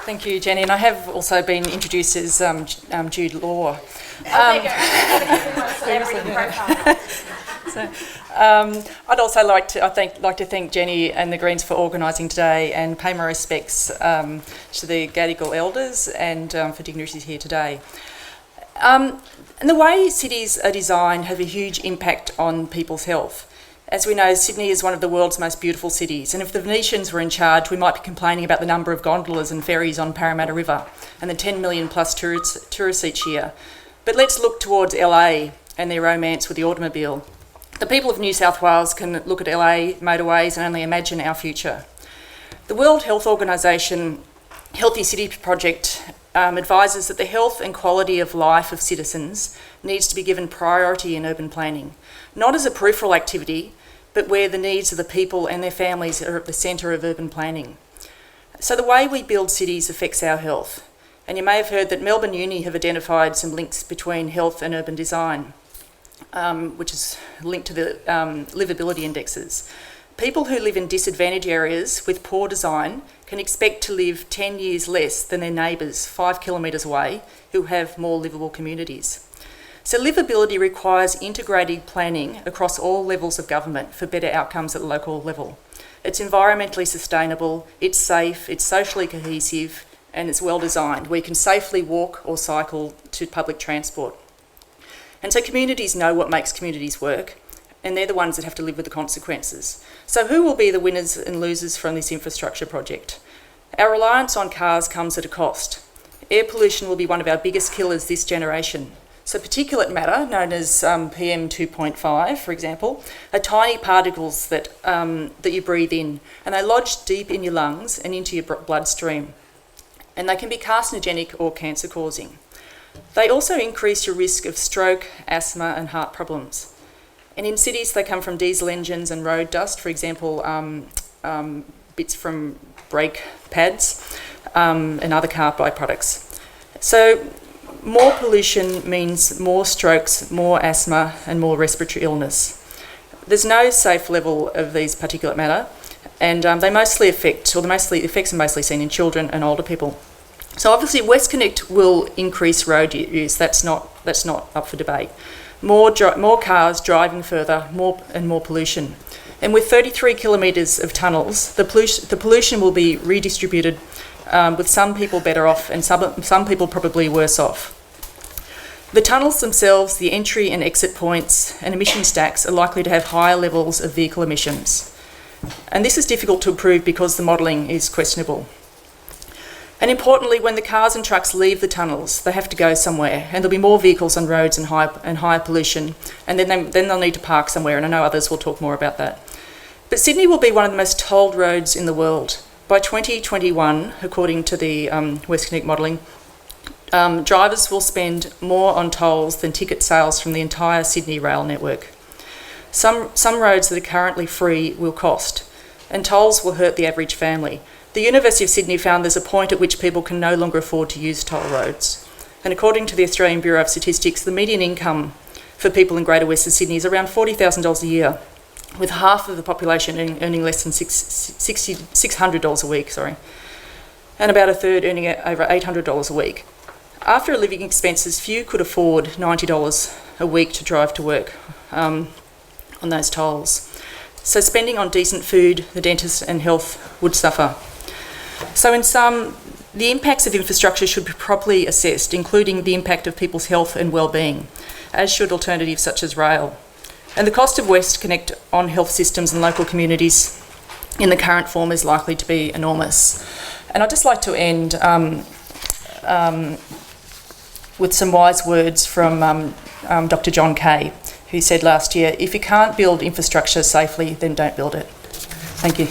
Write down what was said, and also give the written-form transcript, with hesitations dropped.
Thank you, Jenny. And I have also been introduced as Jude Law. I'd also like to thank Jenny and the Greens for organising today and pay my respects to the Gadigal elders and for dignitaries here today. And the way cities are designed have a huge impact on people's health. As we know, Sydney is one of the world's most beautiful cities, and if the Venetians were in charge, we might be complaining about the number of gondolas and ferries on Parramatta River and the 10 million plus tourists each year. But let's look towards LA and their romance with the automobile. The people of New South Wales can look at LA motorways and only imagine our future. The World Health Organisation Healthy City Project advises that the health and quality of life of citizens needs to be given priority in urban planning, not as a peripheral activity, but where the needs of the people and their families are at the centre of urban planning. So the way we build cities affects our health. And you may have heard that Melbourne Uni have identified some links between health and urban design, which is linked to the livability indexes. People who live in disadvantaged areas with poor design can expect to live 10 years less than their neighbours 5 kilometres away who have more livable communities. So livability requires integrated planning across all levels of government for better outcomes at the local level. It's environmentally sustainable, it's safe, it's socially cohesive, and it's well designed. We can safely walk or cycle to public transport. And so communities know what makes communities work, and they're the ones that have to live with the consequences. So who will be the winners and losers from this infrastructure project? Our reliance on cars comes at a cost. Air pollution will be one of our biggest killers this generation. So particulate matter, known as PM 2.5, for example, are tiny particles that you breathe in, and they lodge deep in your lungs and into your bloodstream. And they can be carcinogenic or cancer-causing. They also increase your risk of stroke, asthma, and heart problems. And in cities, they come from diesel engines and road dust, for example, bits from brake pads and other car byproducts. So more pollution means more strokes, more asthma, and more respiratory illness. There's no safe level of these particulate matter, and the effects are mostly seen in children and older people. So obviously, WestConnex will increase road use. That's not up for debate. More cars driving further, more pollution. And with 33 kilometres of tunnels, the pollution will be redistributed, with some people better off and some people probably worse off. The tunnels themselves, the entry and exit points and emission stacks are likely to have higher levels of vehicle emissions. And this is difficult to prove because the modelling is questionable. And importantly, when the cars and trucks leave the tunnels, they have to go somewhere, and there'll be more vehicles on roads and higher pollution, and then they'll need to park somewhere, and I know others will talk more about that. But Sydney will be one of the most tolled roads in the world. By 2021, according to the WestConnex modelling, drivers will spend more on tolls than ticket sales from the entire Sydney rail network. Some roads that are currently free will cost, and tolls will hurt the average family. The University of Sydney found there's a point at which people can no longer afford to use toll roads. And according to the Australian Bureau of Statistics, the median income for people in Greater Western Sydney is around $40,000 a year, with half of the population earning less than $600 a week, and about a third earning over $800 a week. After living expenses, few could afford $90 a week to drive to work on those tolls. So spending on decent food, the dentist and health would suffer. So in sum, the impacts of infrastructure should be properly assessed, including the impact of people's health and well-being, as should alternatives such as rail. And the cost of WestConnex on health systems and local communities in the current form is likely to be enormous. And I'd just like to end with some wise words from Dr. John Kay, who said last year, "If you can't build infrastructure safely, then don't build it." Thank you.